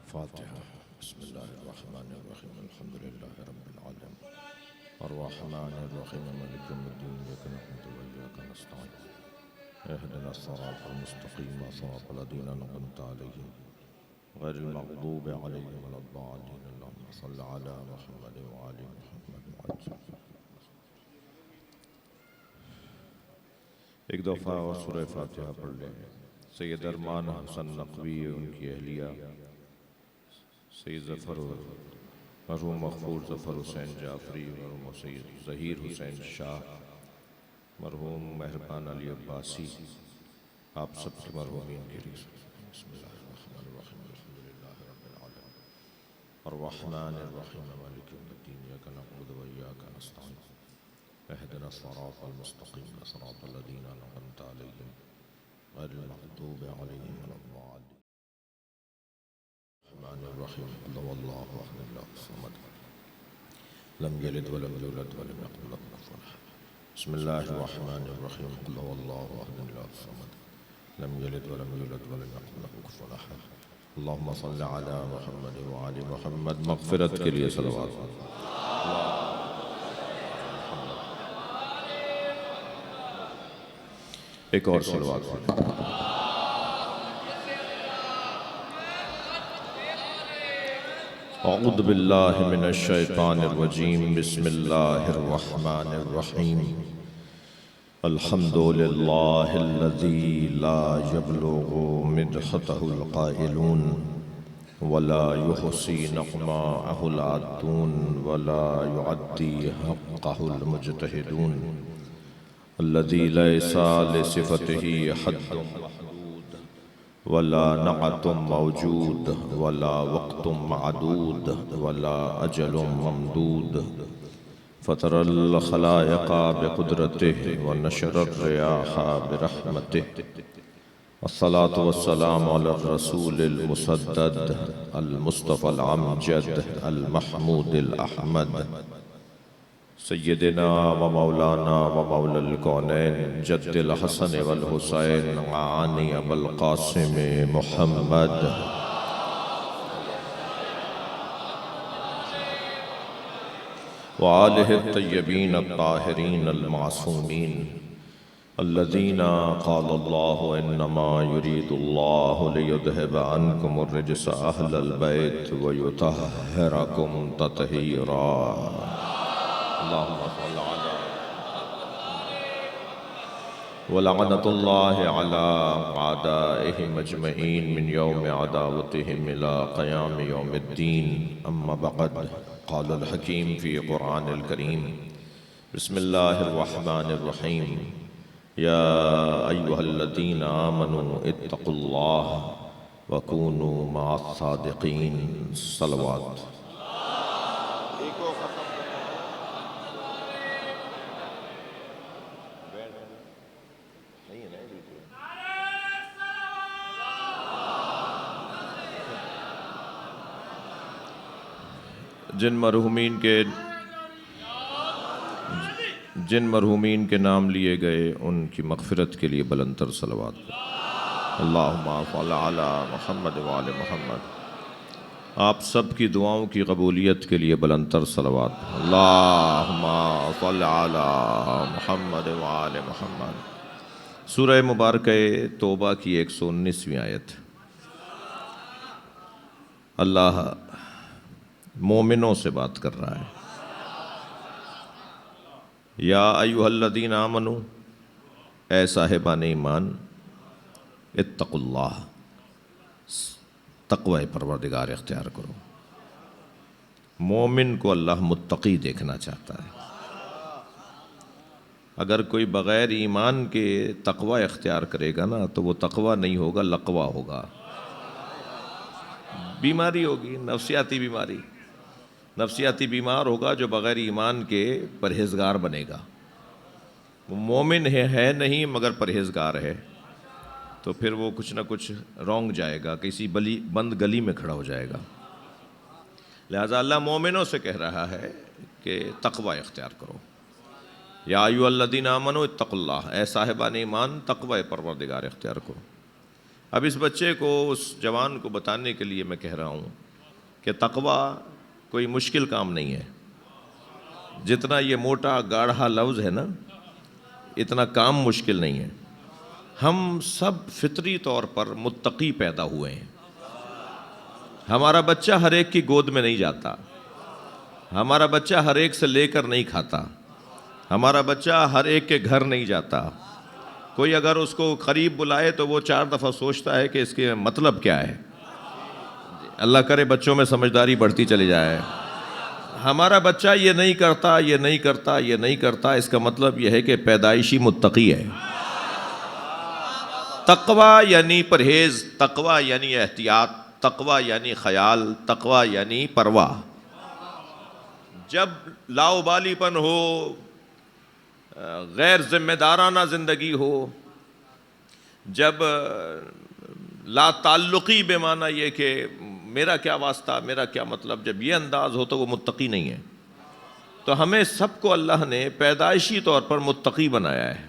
فاتحة. بسم الله الرحمن الرحيم. الحمد لله رب العالمين الرحمن الرحيم مالك يوم الدين إياك نعبد وإياك نستعين اهدنا الصراط المستقيم صراط الذين أنعمت عليهم غير المغضوب عليهم ولا الضالين. اللهم صل على محمد وآل محمد وعجل. ایک دفعہ اور سورہ فاتحہ پڑھ لیں. سید ارمان حسن نقوی ان کی اہلیہ سید ظفر مرحوم مغفور ظفر حسین جعفری، مرحوم سید ظہیر حسین شاہ، مرحوم مہربان علی عباسی، آپ سب کی مرحومین کے لیے. بسم اللہ الرحمن الرحیم. الحمد للہ رب العالمین الرحمن الرحیم مالک یوم الدین ایاک نعبد و ایاک نستعین اهدنا الصراط المستقیم صراط الذین انعمت علیہم غیر المغضوب علیہم ولا الضالین. الرحمن الرحیم. قل هو اللہ احد اللہ الصمد لم یلد ولم یولد ولم یکن له کفوا احد. بسم اللہ الرحمن الرحیم. قل هو اللہ احد اللہ الصمد لم یلد ولم یولد ولم یکن له کفوا احد. اللہم صل علی محمد وآل محمد. مغفرت کے لیے صلوات. ایک اور صلوات. اعوذ باللہ من الشیطان الرجیم. بسم اللہ الرحمن الرحیم. الحمد للہ الذی لا یبلغ مدحتہ القائلون ولا یحصی نغماءہ العادون ولا یعدی حقہ المجتہدون. الذي ليس لصفته حد محدود ولا نعت موجود ولا وقت معدود ولا أجل ممدود. فطر الخلائق بقدرته ونشر الرياح برحمته. الصلاة والسلام على الرسول المسدد المصطفى الأمجد المحمود الأحمد سیدنا و مولانا و مولا الکونین جد الحسن والحسین عانی ابو القاسم محمد وآلہ الطیبین الطاہرین المعصومین الذین قال اللہ انما یرید اللہ لیذہب عنکم الرجس اہل البیت ویطہرکم تطہیرا. اللہم صل علی ولعنت اللہ علی اعدائہم اجمعین من یوم عداوتہم الى قیام یوم الدین. اما بعد قال الحکیم فی قرآن الکریم. بسم اللہ الرحمن الرحیم. یا ایہا الذین آمنوا اتقوا اللہ وکونوا مع الصادقین. صلوات. جن مرحومین کے نام لیے گئے ان کی مغفرت کے لیے بلند تر صلوات. اللہم صل علی محمد وآل محمد. آپ سب کی دعاؤں کی قبولیت کے لیے بلند تر صلوات. اللہم صل علی محمد وآل محمد. سورہ مبارکہ توبہ کی 119ویں آیت. اللہ مومنوں سے بات کر رہا ہے. یا ایھا الذین آمنوا، اے صاحبان ایمان، اتقوا اللہ، تقوی پروردگار اختیار کرو. مومن کو اللہ متقی دیکھنا چاہتا ہے. اگر کوئی بغیر ایمان کے تقوی اختیار کرے گا نا تو وہ تقوی نہیں ہوگا، لقوہ ہوگا. بیماری ہوگی، نفسیاتی بیماری. نفسیاتی بیمار ہوگا جو بغیر ایمان کے پرہیزگار بنے گا. وہ مومن ہے نہیں مگر پرہیزگار ہے تو پھر وہ کچھ نہ کچھ رونگ جائے گا، کسی بند گلی میں کھڑا ہو جائے گا. لہذا اللہ مومنوں سے کہہ رہا ہے کہ تقوی اختیار کرو. یا ایھا الذین آمنوا اتقوا اللہ، اے صاحبان ایمان تقوی پروردگار اختیار کرو. اب اس بچے کو، اس جوان کو بتانے کے لیے میں کہہ رہا ہوں کہ تقویٰ کوئی مشکل کام نہیں ہے. جتنا یہ موٹا گاڑھا لفظ ہے نا، اتنا کام مشکل نہیں ہے. ہم سب فطری طور پر متقی پیدا ہوئے ہیں. ہمارا بچہ ہر ایک کی گود میں نہیں جاتا، ہمارا بچہ ہر ایک سے لے کر نہیں کھاتا، ہمارا بچہ ہر ایک کے گھر نہیں جاتا. کوئی اگر اس کو قریب بلائے تو وہ 4 دفعہ سوچتا ہے کہ اس کے مطلب کیا ہے. اللہ کرے بچوں میں سمجھداری بڑھتی چلی جائے. ہمارا بچہ یہ نہیں کرتا، یہ نہیں کرتا، یہ نہیں کرتا، اس کا مطلب یہ ہے کہ پیدائشی متقی ہے. تقویٰ یعنی پرہیز، تقویٰ یعنی احتیاط، تقویٰ یعنی خیال، تقویٰ یعنی پرواہ. جب لاؤبالی پن ہو، غیر ذمہ دارانہ زندگی ہو، جب لا تعلقی بے معنی یہ کہ میرا کیا واسطہ، میرا کیا مطلب، جب یہ انداز ہو تو وہ متقی نہیں ہے. تو ہمیں سب کو اللہ نے پیدائشی طور پر متقی بنایا ہے.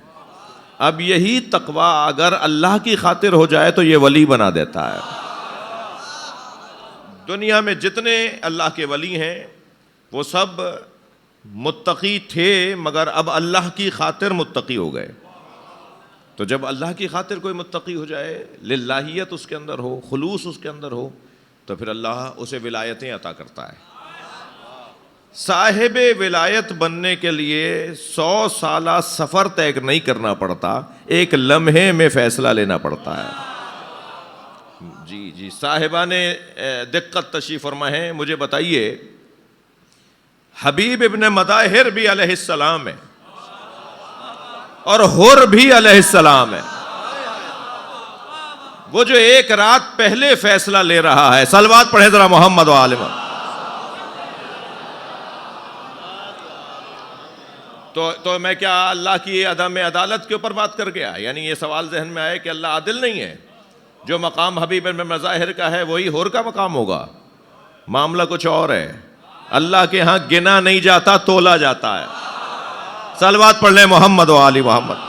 اب یہی تقویٰ اگر اللہ کی خاطر ہو جائے تو یہ ولی بنا دیتا ہے. دنیا میں جتنے اللہ کے ولی ہیں وہ سب متقی تھے، مگر اب اللہ کی خاطر متقی ہو گئے. تو جب اللہ کی خاطر کوئی متقی ہو جائے، للہیت اس کے اندر ہو، خلوص اس کے اندر ہو، تو پھر اللہ اسے ولایتیں عطا کرتا ہے. صاحب ولایت بننے کے لیے 100 سالہ سفر طے نہیں کرنا پڑتا، ایک لمحے میں فیصلہ لینا پڑتا ہے. جی صاحبان دقت تشریف فرما ہے. مجھے بتائیے، حبیب ابن مطہر بھی علیہ السلام ہے اور حر بھی علیہ السلام ہے. وہ جو ایک رات پہلے فیصلہ لے رہا ہے، صلوات پڑھیں ذرا محمد و آل محمد. تو میں کیا اللہ کی عدم عدالت کے اوپر بات کر گیا؟ یعنی یہ سوال ذہن میں آئے کہ اللہ عادل نہیں ہے. جو مقام حبیب ابن مظاہر کا ہے وہی حر کا مقام ہوگا. معاملہ کچھ اور ہے. اللہ کے ہاں گنا نہیں جاتا، تولا جاتا ہے. صلوات پڑھ لیں محمد و آل محمد.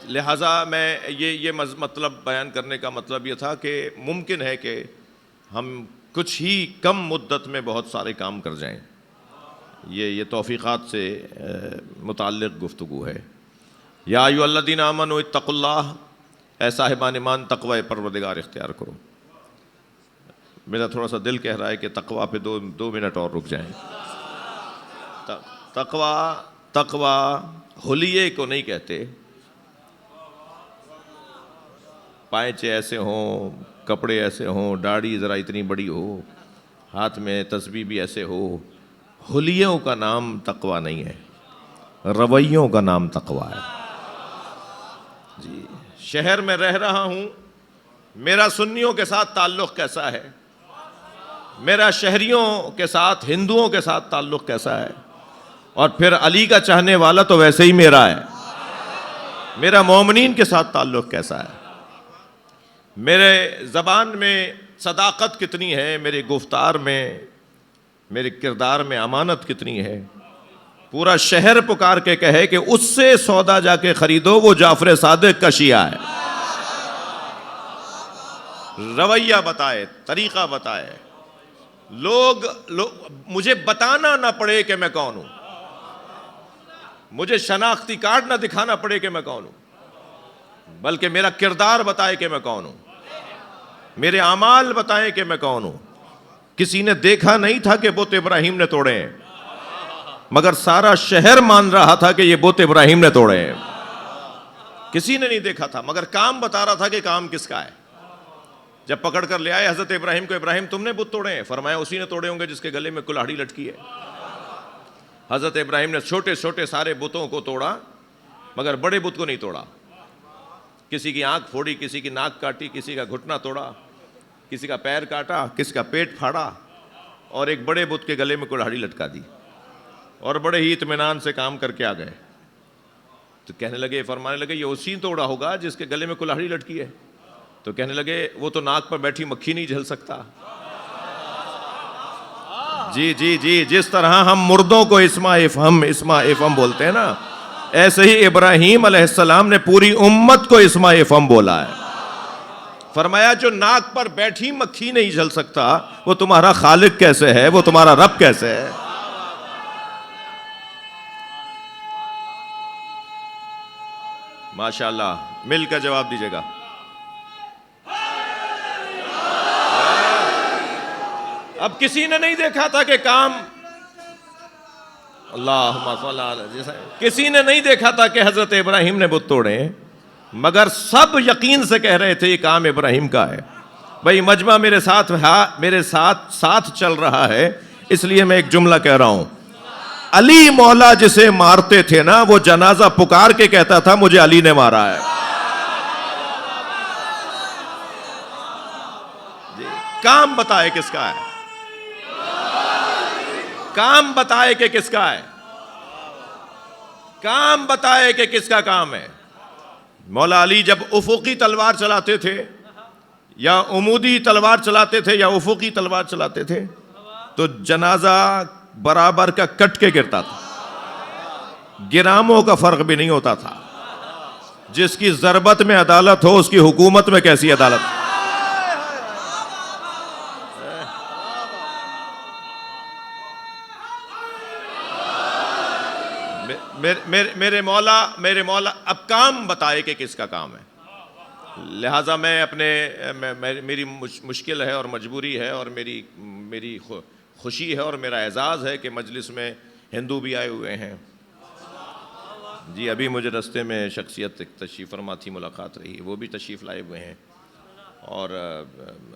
لہٰذا میں یہ مطلب بیان کرنے کا مطلب یہ تھا کہ ممکن ہے کہ ہم کچھ ہی کم مدت میں بہت سارے کام کر جائیں. یہ توفیقات سے متعلق گفتگو ہے. یا ایھا الذین آمنوا اتقوا اللہ، اے صاحبان ایمان تقوی پروردگار اختیار کرو. میرا تھوڑا سا دل کہہ رہا ہے کہ تقوی پہ 2 منٹ اور رک جائیں. تقوی حلیے کو نہیں کہتے. پائچے ایسے ہوں، کپڑے ایسے ہوں، داڑھی ذرا اتنی بڑی ہو، ہاتھ میں تسبیح بھی ایسے ہو، حلیوں کا نام تقوی نہیں ہے، رویوں کا نام تقوی ہے. جی شہر میں رہ رہا ہوں، میرا سنیوں کے ساتھ تعلق کیسا ہے، میرا شہریوں کے ساتھ، ہندوؤں کے ساتھ تعلق کیسا ہے، اور پھر علی کا چاہنے والا تو ویسے ہی میرا ہے. میرا مومنین کے ساتھ تعلق کیسا ہے، میرے زبان میں صداقت کتنی ہے، میرے گفتار میں، میرے کردار میں امانت کتنی ہے. پورا شہر پکار کے کہے کہ اس سے سودا جا کے خریدو، وہ جعفر صادق کا شیعہ ہے. رویہ بتائے، طریقہ بتائے، لوگ مجھے بتانا نہ پڑے کہ میں کون ہوں، مجھے شناختی کارڈ نہ دکھانا پڑے کہ میں کون ہوں، بلکہ میرا کردار بتائے کہ میں کون ہوں، میرے اعمال بتائیں کہ میں کون ہوں. کسی نے دیکھا نہیں تھا کہ بت ابراہیم نے توڑے ہیں، مگر سارا شہر مان رہا تھا کہ یہ بت ابراہیم نے توڑے ہیں. کسی نے نہیں دیکھا تھا، مگر کام بتا رہا تھا کہ کام کس کا ہے. جب پکڑ کر لے آئے حضرت ابراہیم کو، ابراہیم تم نے بت توڑے ہیں؟ فرمایا اسی نے توڑے ہوں گے جس کے گلے میں کلہاڑی لٹکی ہے. حضرت ابراہیم نے چھوٹے چھوٹے سارے بتوں کو توڑا، مگر بڑے بت کو نہیں توڑا. کسی کی آنکھ پھوڑی، کسی کی ناک کاٹی، کسی کا گھٹنا توڑا، کسی کا پیر کاٹا، کسی کا پیٹ پھاڑا، اور ایک بڑے بت کے گلے میں کلہاڑی لٹکا دی، اور بڑے ہی اطمینان سے کام کر کے آ گئے. تو کہنے لگے، فرمانے لگے یہ اسی توڑا ہوگا جس کے گلے میں کلہاڑی لٹکی ہے. تو کہنے لگے وہ تو ناک پر بیٹھی مکھی نہیں جھل سکتا. جی جس طرح ہم مردوں کو اسما افہم بولتے ہیں نا، ایسے ہی ابراہیم علیہ السلام نے پوری امت کو اسماء فم بولا ہے. فرمایا جو ناک پر بیٹھی مکھی نہیں جل سکتا وہ تمہارا خالق کیسے ہے, وہ تمہارا رب کیسے ہے. ماشاءاللہ, مل کر جواب دیجیے گا. اب کسی نے نہیں دیکھا تھا کہ کام, اللہم صلی اللہ، کسی نے نہیں دیکھا تھا کہ حضرت ابراہیم نے بت توڑے, مگر سب یقین سے کہہ رہے تھے یہ کام ابراہیم کا ہے. بھائی مجمع میرے ساتھ چل رہا ہے, اس لیے میں ایک جملہ کہہ رہا ہوں. علی مولا جسے مارتے تھے نا, وہ جنازہ پکار کے کہتا تھا مجھے علی نے مارا ہے. کام بتائے کس کا ہے, کام بتائے کہ کس کا ہے, کام بتائے کہ کس کا کام ہے. مولا علی جب افقی تلوار چلاتے تھے یا عمودی تلوار چلاتے تھے یا افقی تلوار چلاتے تھے تو جنازہ برابر کا کٹ کے گرتا تھا, گراموں کا فرق بھی نہیں ہوتا تھا. جس کی ضربت میں عدالت ہو اس کی حکومت میں کیسی عدالت. میرے مولا اب کام بتائے کہ کس کا کام ہے. لہٰذا میں میری مشکل ہے اور مجبوری ہے اور میری خوشی ہے اور میرا اعزاز ہے کہ مجلس میں ہندو بھی آئے ہوئے ہیں. جی ابھی مجھے رستے میں شخصیت تشریف فرما تھی, ملاقات رہی, وہ بھی تشریف لائے ہوئے ہیں. اور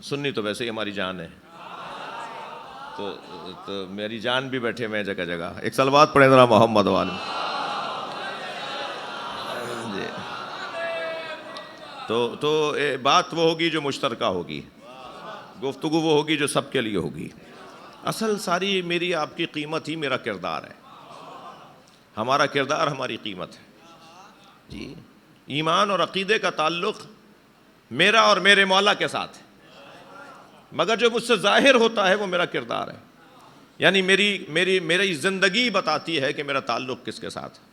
سنی تو ویسے ہی ہماری جان ہے, تو میری جان بھی بیٹھے ہوئے ہیں جگہ جگہ. ایک صلوات پڑھیں ذرا محمد والے. تو بات وہ ہوگی جو مشترکہ ہوگی, گفتگو وہ ہوگی جو سب کے لیے ہوگی. اصل ساری میری آپ کی قیمت ہی میرا کردار ہے, ہمارا کردار ہماری قیمت ہے. جی ایمان اور عقیدے کا تعلق میرا اور میرے مولا کے ساتھ ہے, مگر جو مجھ سے ظاہر ہوتا ہے وہ میرا کردار ہے. یعنی میری زندگی بتاتی ہے کہ میرا تعلق کس کے ساتھ ہے.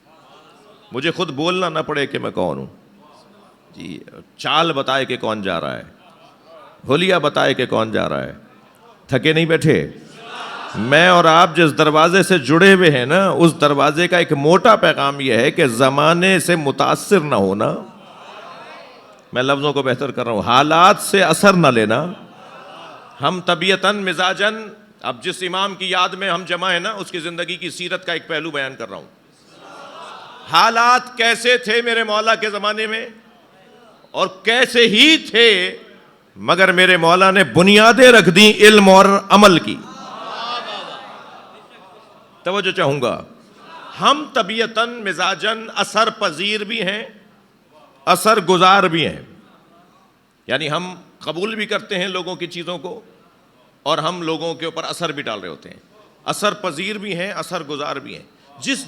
مجھے خود بولنا نہ پڑے کہ میں کون ہوں. جی چال بتائے کہ کون جا رہا ہے, حلیہ بتائے کہ کون جا رہا ہے. تھکے نہیں بیٹھے. میں اور آپ جس دروازے سے جڑے ہوئے ہیں نا, اس دروازے کا ایک موٹا پیغام یہ ہے کہ زمانے سے متاثر نہ ہونا. میں لفظوں کو بہتر کر رہا ہوں, حالات سے اثر نہ لینا. ہم طبیعتاً مزاجاً, اب جس امام کی یاد میں ہم جمع ہیں نا, اس کی زندگی کی سیرت کا ایک پہلو بیان کر رہا ہوں. حالات کیسے تھے میرے مولا کے زمانے میں اور کیسے ہی تھے, مگر میرے مولا نے بنیادیں رکھ دیں علم اور عمل کی. توجہ چاہوں گا. ہم طبیعتاً مزاجاً اثر پذیر بھی ہیں, اثر گزار بھی ہیں. یعنی ہم قبول بھی کرتے ہیں لوگوں کی چیزوں کو اور ہم لوگوں کے اوپر اثر بھی ڈال رہے ہوتے ہیں. اثر پذیر بھی ہیں, اثر گزار بھی ہیں.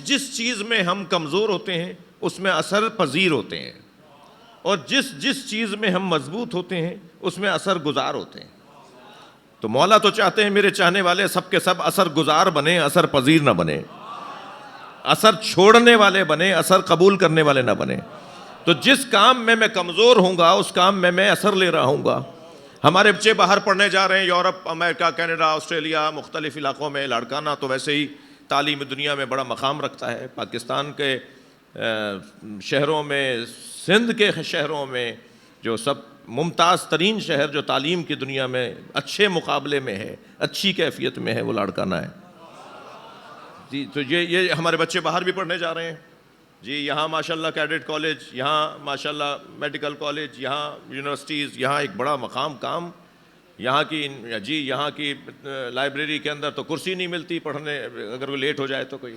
جس چیز میں ہم کمزور ہوتے ہیں اس میں اثر پذیر ہوتے ہیں, اور جس چیز میں ہم مضبوط ہوتے ہیں اس میں اثر گزار ہوتے ہیں. تو مولا تو چاہتے ہیں میرے چاہنے والے سب کے سب اثر گزار بنے, اثر پذیر نہ بنے, اثر چھوڑنے والے بنے, اثر قبول کرنے والے نہ بنے. تو جس کام میں کمزور ہوں گا اس کام میں اثر لے رہا ہوں گا. ہمارے بچے باہر پڑھنے جا رہے ہیں, یورپ, امریکہ, کینیڈا, آسٹریلیا, مختلف علاقوں میں. لاڑکانہ تو ویسے ہی تعلیم دنیا میں بڑا مقام رکھتا ہے. پاکستان کے شہروں میں, سندھ کے شہروں میں جو سب ممتاز ترین شہر جو تعلیم کی دنیا میں اچھے مقابلے میں ہے, اچھی کیفیت میں ہے, وہ لاڑکانہ ہے. جی تو یہ ہمارے بچے باہر بھی پڑھنے جا رہے ہیں. جی یہاں ماشاءاللہ کیڈٹ کالج, یہاں ماشاءاللہ میڈیکل کالج, یہاں یونیورسٹیز, یہاں ایک بڑا مقام کام. یہاں کی لائبریری کے اندر تو کرسی نہیں ملتی پڑھنے, اگر وہ لیٹ ہو جائے تو, کوئی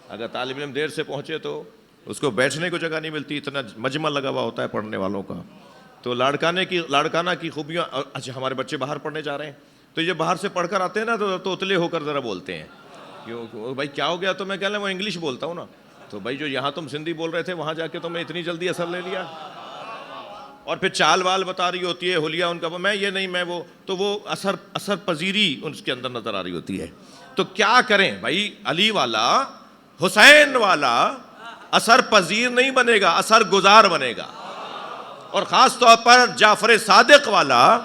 اگر طالب علم دیر سے پہنچے تو اس کو بیٹھنے کو جگہ نہیں ملتی, اتنا مجمع لگا ہوا ہوتا ہے پڑھنے والوں کا. تو لاڑکانہ کی خوبیاں. اچھا ہمارے بچے باہر پڑھنے جا رہے ہیں تو یہ باہر سے پڑھ کر آتے ہیں نا تو توتلے ہو کر ذرا بولتے ہیں, بھائی کیا ہو گیا؟ تو میں کہہ رہا ہوں وہ انگلش بولتا ہوں نا. تو بھائی جو یہاں تم سندھی بول رہے تھے وہاں جا کے تم نے اتنی جلدی اثر لے لیا. اور پھر چال وال بتا رہی ہوتی ہے, حلیہ ان کا, میں یہ نہیں, میں وہ, تو وہ اثر پذیری اس کے اندر نظر آ رہی ہوتی ہے. تو کیا کریں بھائی, علی والا, حسین والا, اثر پذیر نہیں بنے گا، اثر گزار بنے گا. اور خاص طور پر جعفر صادق والا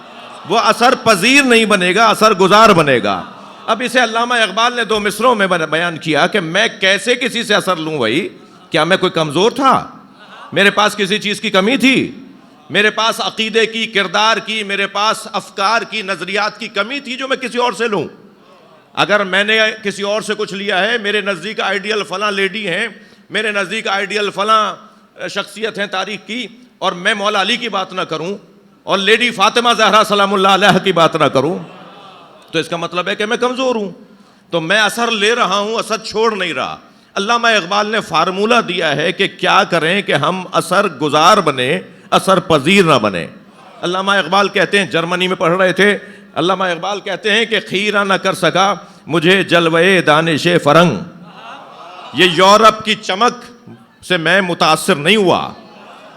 وہ اثر پذیر نہیں بنے گا، اثر گزار بنے گا. اب اسے علامہ اقبال نے 2 مصروں میں بیان کیا کہ میں کیسے کسی سے اثر لوں بھائی؟ کیا میں کوئی کمزور تھا؟ میرے پاس کسی چیز کی کمی تھی؟ میرے پاس عقیدے کی، کردار کی، میرے پاس افکار کی، نظریات کی کمی تھی جو میں کسی اور سے لوں؟ اگر میں نے کسی اور سے کچھ لیا ہے، میرے نزدیک آئیڈیل فلاں لیڈی ہیں، میرے نزدیک آئیڈیل فلاں شخصیت ہیں تاریخ کی، اور میں مولا علی کی بات نہ کروں اور لیڈی فاطمہ زہرا سلام اللہ علیہ کی بات نہ کروں، تو اس کا مطلب ہے کہ میں کمزور ہوں. تو میں اثر لے رہا ہوں، اثر چھوڑ نہیں رہا. علامہ اقبال نے فارمولہ دیا ہے کہ کیا کریں کہ ہم اثر گزار بنے، اثر پذیر نہ بنے. علامہ اقبال کہتے ہیں، جرمنی میں پڑھ رہے تھے، علامہ اقبال کہتے ہیں کہ خیرہ نہ کر سکا مجھے جلوے دانش فرنگ. یہ یورپ کی چمک سے میں متاثر نہیں ہوا،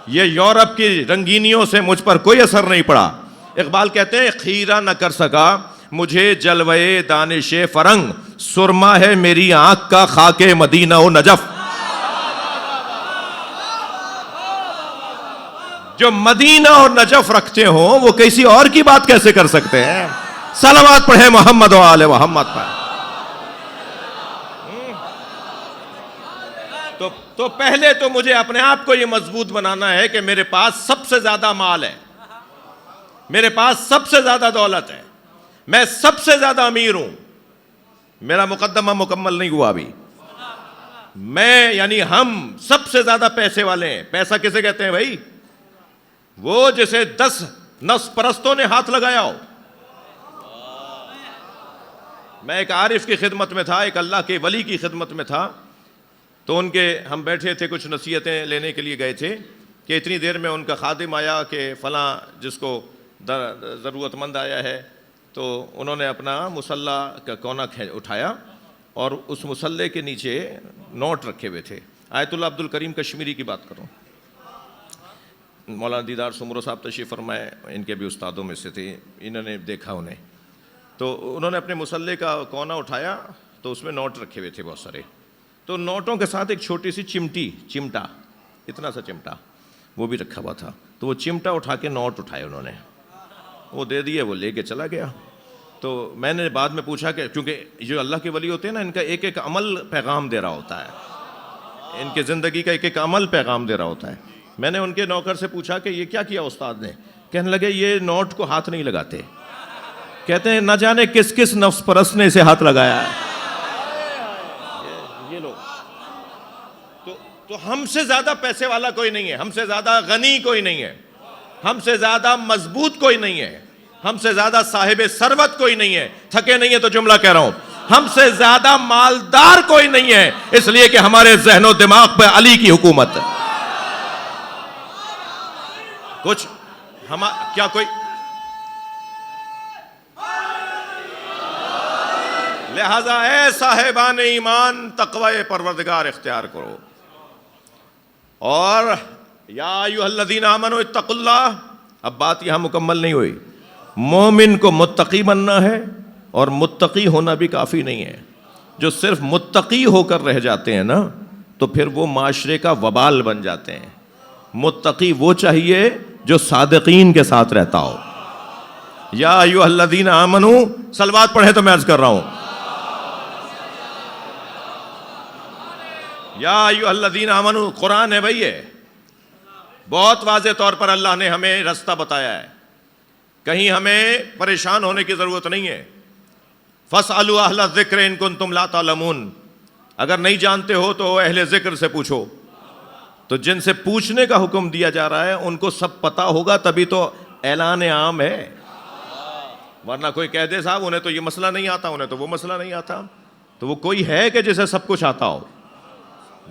یہ یورپ کی رنگینیوں سے مجھ پر کوئی اثر نہیں پڑا. اقبال کہتے ہیں خیرہ نہ کر سکا مجھے جلوے دانش فرنگ، سرما ہے میری آنکھ کا خاک مدینہ و نجف. جو مدینہ اور نجف رکھتے ہوں وہ کسی اور کی بات کیسے کر سکتے ہیں؟ صلوات پڑھیں محمد و آل محمد پر. تو پہلے تو مجھے اپنے آپ کو یہ مضبوط بنانا ہے کہ میرے پاس سب سے زیادہ مال ہے، میرے پاس سب سے زیادہ دولت ہے، میں سب سے زیادہ امیر ہوں. میرا مقدمہ مکمل نہیں ہوا ابھی. میں یعنی ہم سب سے زیادہ پیسے والے ہیں. پیسہ کسے کہتے ہیں بھائی؟ وہ جسے 10 نفس پرستوں نے ہاتھ لگایا ہو. میں ایک عارف کی خدمت میں تھا، ایک اللہ کے ولی کی خدمت میں تھا، تو ان کے ہم بیٹھے تھے، کچھ نصیحتیں لینے کے لیے گئے تھے کہ اتنی دیر میں ان کا خادم آیا کہ فلاں جس کو ضرورت مند آیا ہے. تو انہوں نے اپنا مصلی کا کونا اٹھایا اور اس مصلی کے نیچے نوٹ رکھے ہوئے تھے. آیت اللہ عبد الکریم کشمیری کی بات کروں، مولانا دیدار سمرو صاحب تشریف فرمائے، ان کے بھی استادوں میں سے تھے، انہوں نے دیکھا انہیں. تو انہوں نے اپنے مصلی کا کونا اٹھایا تو اس میں نوٹ رکھے ہوئے تھے بہت سارے. تو نوٹوں کے ساتھ ایک چھوٹی سی چمٹا، اتنا سا چمٹا وہ بھی رکھا ہوا تھا. تو وہ چمٹا اٹھا کے نوٹ اٹھائے انہوں نے، وہ دے دیے، وہ لے کے چلا گیا. تو میں نے بعد میں پوچھا کہ کیونکہ جو اللہ کے ولی ہوتے ہیں نا، ان کا ایک ایک عمل پیغام دے رہا ہوتا ہے، ان کی زندگی کا ایک ایک عمل پیغام دے رہا ہوتا ہے. میں نے ان کے نوکر سے پوچھا کہ یہ کیا کیا استاد نے؟ کہنے لگے یہ نوٹ کو ہاتھ نہیں لگاتے. کہتے ہیں نہ جانے کس کس نفس پرست نے اسے ہاتھ لگایا ہے. یہ لوگ تو ہم سے زیادہ پیسے والا کوئی نہیں ہے، ہم سے زیادہ غنی کوئی نہیں ہے، ہم سے زیادہ مضبوط کوئی نہیں ہے، ہم سے زیادہ صاحب ثروت کوئی نہیں ہے. تھکے نہیں ہے تو جملہ کہہ رہا ہوں. ہم سے زیادہ مالدار کوئی نہیں ہے، اس لیے کہ ہمارے ذہن و دماغ پہ علی کی حکومت ہے. کچھ کیا کوئی لہذا اے صاحبان ایمان تقوی پروردگار اختیار کرو. اور یا ایھا الذین آمنوا اتقوا اللہ. اب بات یہاں مکمل نہیں ہوئی. مومن کو متقی بننا ہے، اور متقی ہونا بھی کافی نہیں ہے. جو صرف متقی ہو کر رہ جاتے ہیں نا، تو پھر وہ معاشرے کا وبال بن جاتے ہیں. متقی وہ چاہیے جو صادقین کے ساتھ رہتا ہو. یا ایھا الذین آمنوا، صلوات پڑھیں تو میں عرض کر رہا ہوں. یا ایھا الذین آمنوا قرآن ہے بھائی، ہے بہت واضح طور پر اللہ نے ہمیں رستہ بتایا ہے. کہیں ہمیں پریشان ہونے کی ضرورت نہیں ہے. فاسألوا اہل الذکر ان کنتم لا تعلمون. اگر نہیں جانتے ہو تو اہل ذکر سے پوچھو. تو جن سے پوچھنے کا حکم دیا جا رہا ہے ان کو سب پتا ہوگا، تبھی تو اعلان عام ہے. ورنہ کوئی کہہ دے صاحب انہیں تو یہ مسئلہ نہیں آتا، انہیں تو وہ مسئلہ نہیں آتا. تو وہ کوئی ہے کہ جسے سب کچھ آتا ہو؟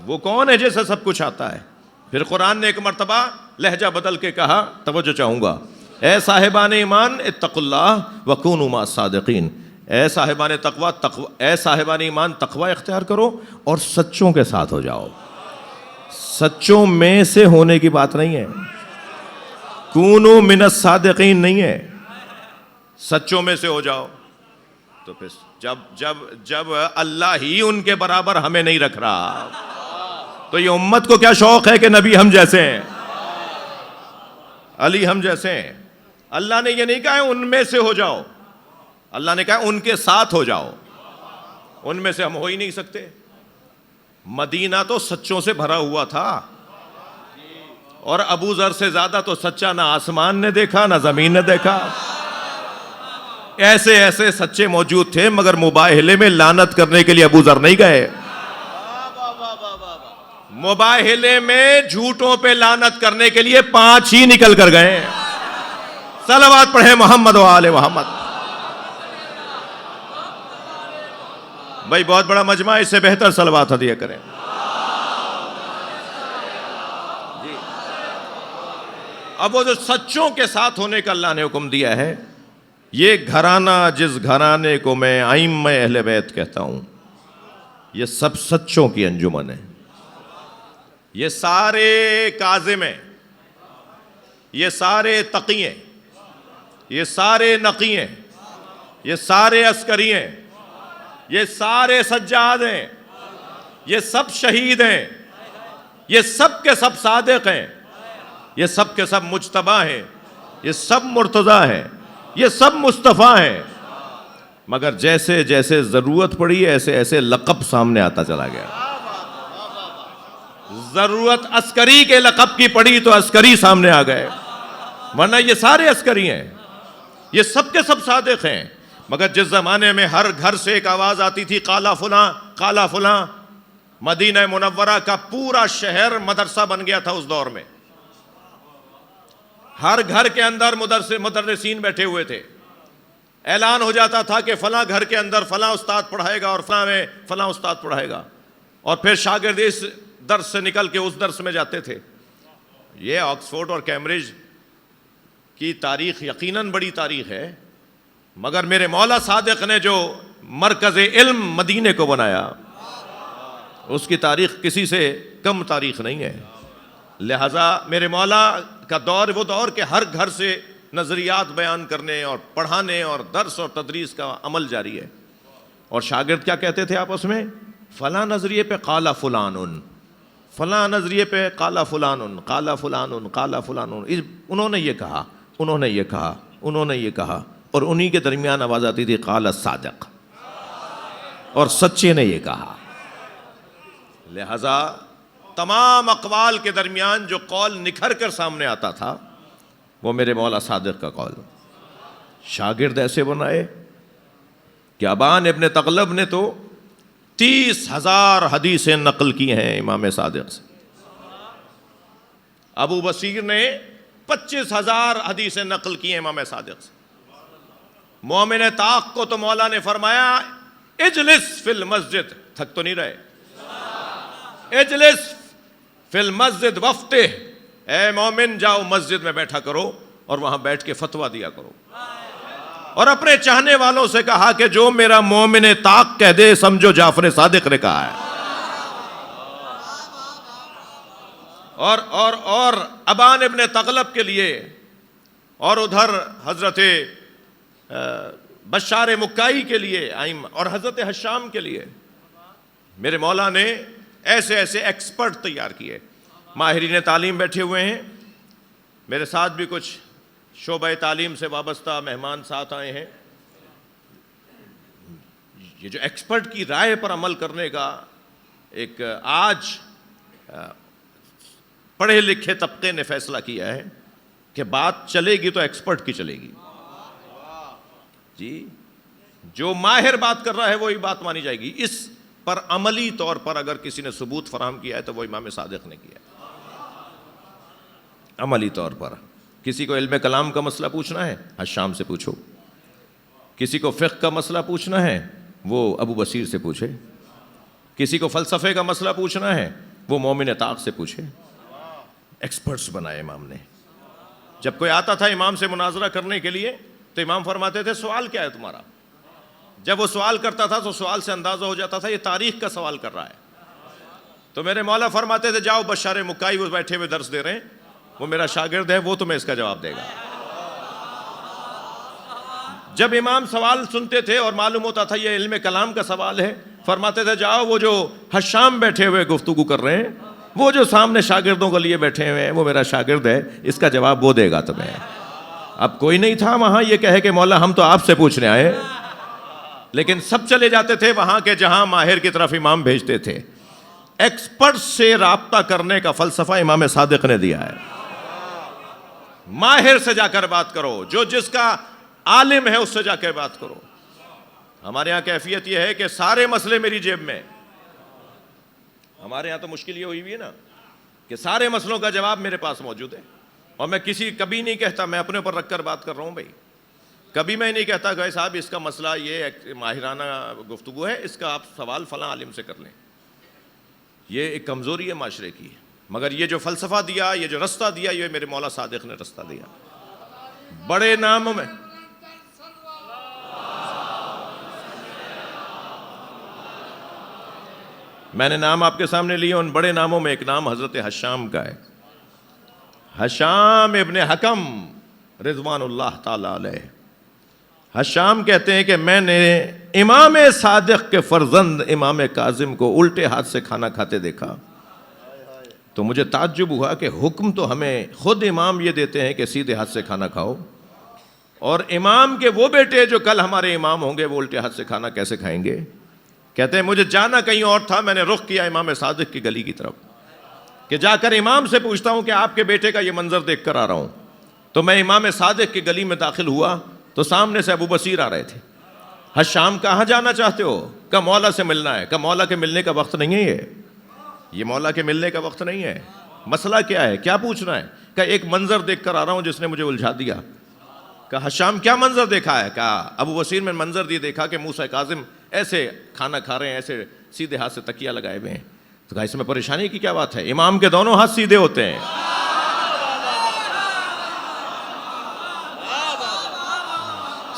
وہ کون ہے جسے سب کچھ آتا ہے؟ پھر قرآن نے ایک مرتبہ لہجہ بدل کے کہا، توجہ چاہوں گا، اے صاحبان ایمان اتقوا اللہ وکونوا مع الصادقین. اے صاحبان تقوی، اے صاحبان ایمان تقوی اختیار کرو اور سچوں کے ساتھ ہو جاؤ. سچوں میں سے ہونے کی بات نہیں ہے، کونوا من الصادقین نہیں ہے، سچوں میں سے ہو جاؤ. تو پھر جب اللہ ہی ان کے برابر ہمیں نہیں رکھ رہا، تو یہ امت کو کیا شوق ہے کہ نبی ہم جیسے ہیں، علی ہم جیسے ہیں. اللہ نے یہ نہیں کہا ہے ان میں سے ہو جاؤ، اللہ نے کہا ان کے ساتھ ہو جاؤ. ان میں سے ہم ہو ہی نہیں سکتے. مدینہ تو سچوں سے بھرا ہوا تھا، اور ابو ذر سے زیادہ تو سچا نہ آسمان نے دیکھا نہ زمین نے دیکھا. ایسے ایسے سچے موجود تھے، مگر مباہلے میں لعنت کرنے کے لیے ابو ذر نہیں گئے. مباہلے میں جھوٹوں پہ لعنت کرنے کے لیے 5 ہی نکل کر گئے. صلوات پڑھیں محمد و آل محمد. بھائی بہت بڑا مجمع، اس سے بہتر صلوات ہدیہ کریں. جی اب وہ جو سچوں کے ساتھ ہونے کا اللہ نے حکم دیا ہے، یہ گھرانہ جس گھرانے کو میں ائمہ اہل بیت کہتا ہوں، یہ سب سچوں کی انجمن ہے. یہ سارے کاظم ہیں، یہ سارے تقی ہیں، یہ سارے نقی ہیں، یہ سارے عسکری ہیں، یہ سارے سجاد ہیں، یہ سب شہید ہیں، یہ سب کے سب صادق ہیں، یہ سب کے سب مجتبی ہیں، یہ سب مرتضی ہیں، یہ سب مصطفیٰ ہیں. مگر جیسے جیسے ضرورت پڑی ایسے ایسے لقب سامنے آتا چلا گیا. ضرورت عسکری کے لقب کی پڑی تو عسکری سامنے آ گئے، ورنہ یہ سارے عسکری ہیں، یہ سب کے سب صادق ہیں. مگر جس زمانے میں ہر گھر سے ایک آواز آتی تھی قالا فلاں قالا فلاں، مدینہ منورہ کا پورا شہر مدرسہ بن گیا تھا. اس دور میں ہر گھر کے اندر مدرسین بیٹھے ہوئے تھے. اعلان ہو جاتا تھا کہ فلاں گھر کے اندر فلاں استاد پڑھائے گا اور فلاں میں فلاں استاد پڑھائے گا، اور پھر شاگرد اس درس سے نکل کے اس درس میں جاتے تھے. یہ آکسفورڈ اور کیمبرج کی تاریخ یقیناً بڑی تاریخ ہے، مگر میرے مولا صادق نے جو مرکز علم مدینے کو بنایا، اس کی تاریخ کسی سے کم تاریخ نہیں ہے. لہذا میرے مولا کا دور وہ دور کہ ہر گھر سے نظریات بیان کرنے اور پڑھانے اور درس اور تدریس کا عمل جاری ہے. اور شاگرد کیا کہتے تھے آپس میں؟ فلاں نظریے پہ قالا فلان، فلاں نظریے پہ قالا فلان، قالا فلان، قالا فلان. انہوں نے یہ کہا، انہوں نے یہ کہا، انہوں نے یہ کہا، اور انہی کے درمیان آواز آتی تھی قال الصادق، اور سچے نے یہ کہا. لہذا تمام اقوال کے درمیان جو قول نکھر کر سامنے آتا تھا وہ میرے مولا صادق کا قول. شاگرد ایسے بنائے کہ ابان ابن تغلب نے تو 30,000 حدیثیں نقل کی ہیں امام صادق سے. ابو بصیر نے 25,000 حدیثیں نقل کی ہیں امام صادق سے. مومن طاق کو تو مولا نے فرمایا اجلس فی المسجد، تھک تو نہیں رہے، اجلس فی المسجد وفتح، اے مومن جاؤ مسجد میں بیٹھا کرو اور وہاں بیٹھ کے فتویٰ دیا کرو. اور اپنے چاہنے والوں سے کہا کہ جو میرا مومن طاق کہہ دے سمجھو جعفر صادق نے کہا ہے. اور ابان ابن تغلب کے لیے، اور ادھر حضرت بشار مکائی کے لیے اور حضرت حشام کے لیے میرے مولا نے ایسے ایسے ایکسپرٹ تیار کیے. ماہرین تعلیم بیٹھے ہوئے ہیں، میرے ساتھ بھی کچھ شعبہ تعلیم سے وابستہ مہمان ساتھ آئے ہیں. یہ جو ایکسپرٹ کی رائے پر عمل کرنے کا ایک آج پڑھے لکھے طبقے نے فیصلہ کیا ہے کہ بات چلے گی تو ایکسپرٹ کی چلے گی. جی جو ماہر بات کر رہا ہے وہی بات مانی جائے گی. اس پر عملی طور پر اگر کسی نے ثبوت فراہم کیا ہے تو وہ امام صادق نے کیا ہے. عملی طور پر کسی کو علم کلام کا مسئلہ پوچھنا ہے حشام سے پوچھو، کسی کو فقہ کا مسئلہ پوچھنا ہے وہ ابو بصیر سے پوچھے، کسی کو فلسفے کا مسئلہ پوچھنا ہے وہ مومن طاق سے پوچھے. ایکسپرٹس بنائے امام نے. جب کوئی آتا تھا امام سے مناظرہ کرنے کے لیے تو امام فرماتے تھے سوال کیا ہے تمہارا؟ جب وہ سوال کرتا تھا تو سوال سے اندازہ ہو جاتا تھا یہ تاریخ کا سوال کر رہا ہے. تو میرے مولا فرماتے تھے جاؤ بشار مکائی، وہ بیٹھے ہوئے درس دے رہے ہیں، وہ میرا شاگرد ہے، وہ تمہیں اس کا جواب دے گا. جب امام سوال سنتے تھے اور معلوم ہوتا تھا یہ علم کلام کا سوال ہے، فرماتے تھے جاؤ وہ جو حشام بیٹھے ہوئے گفتگو کر رہے ہیں وہ جو سامنے شاگردوں کو لیے بیٹھے ہوئے ہیں وہ میرا شاگرد ہے، اس کا جواب وہ دے گا تمہیں۔ اب کوئی نہیں تھا وہاں یہ کہے کہ مولا ہم تو آپ سے پوچھنے آئے، لیکن سب چلے جاتے تھے وہاں کے جہاں ماہر کی طرف امام بھیجتے تھے۔ ایکسپرٹ سے رابطہ کرنے کا فلسفہ امام صادق نے دیا ہے۔ ماہر سے جا کر بات کرو، جو جس کا عالم ہے اس سے جا کر بات کرو۔ ہمارے ہاں کیفیت یہ ہے کہ سارے مسئلے میری جیب میں، ہمارے ہاں تو مشکل یہ ہوئی ہے نا کہ سارے مسئلوں کا جواب میرے پاس موجود ہے، اور میں کبھی نہیں کہتا، میں اپنے اوپر رکھ کر بات کر رہا ہوں بھائی، کبھی میں نہیں کہتا کہ صاحب اس کا مسئلہ یہ ماہرانہ گفتگو ہے، اس کا آپ سوال فلاں عالم سے کر لیں۔ یہ ایک کمزوری ہے معاشرے کی، مگر یہ جو فلسفہ دیا، یہ جو رستہ دیا، یہ میرے مولا صادق نے رستہ دیا۔ بڑے ناموں میں میں نے نام آپ کے سامنے لیے، ان بڑے ناموں میں ایک نام حضرت حشام کا ہے، حشام ابن حکم رضوان اللہ تعالی علیہ۔ حشام کہتے ہیں کہ میں نے امام صادق کے فرزند امام کاظم کو الٹے ہاتھ سے کھانا کھاتے دیکھا، تو مجھے تعجب ہوا کہ حکم تو ہمیں خود امام یہ دیتے ہیں کہ سیدھے ہاتھ سے کھانا کھاؤ، اور امام کے وہ بیٹے جو کل ہمارے امام ہوں گے وہ الٹے ہاتھ سے کھانا کیسے کھائیں گے؟ کہتے ہیں مجھے جانا کہیں اور تھا، میں نے رخ کیا امام صادق کی گلی کی طرف کہ جا کر امام سے پوچھتا ہوں کہ آپ کے بیٹے کا یہ منظر دیکھ کر آ رہا ہوں۔ تو میں امام صادق کی گلی میں داخل ہوا تو سامنے سے ابو بصیر آ رہے تھے۔ حشام کہاں جانا چاہتے ہو؟ کہ مولا سے ملنا ہے۔ کہ مولا کے ملنے کا وقت نہیں ہے، یہ مولا کے ملنے کا وقت نہیں ہے، مسئلہ کیا ہے، کیا پوچھنا ہے؟ کہ ایک منظر دیکھ کر آ رہا ہوں جس نے مجھے الجھا دیا۔ کہ حشام کیا منظر دیکھا ہے؟ کہا ابو بصیر میں منظر یہ دیکھا کہ موسیٰ کاظم ایسے کھانا کھا رہے ہیں، ایسے سیدھے ہاتھ سے تکیہ لگائے ہوئے ہیں۔ تو کہا اس میں پریشانی کی کیا بات ہے، امام کے دونوں ہاتھ سیدھے ہوتے ہیں۔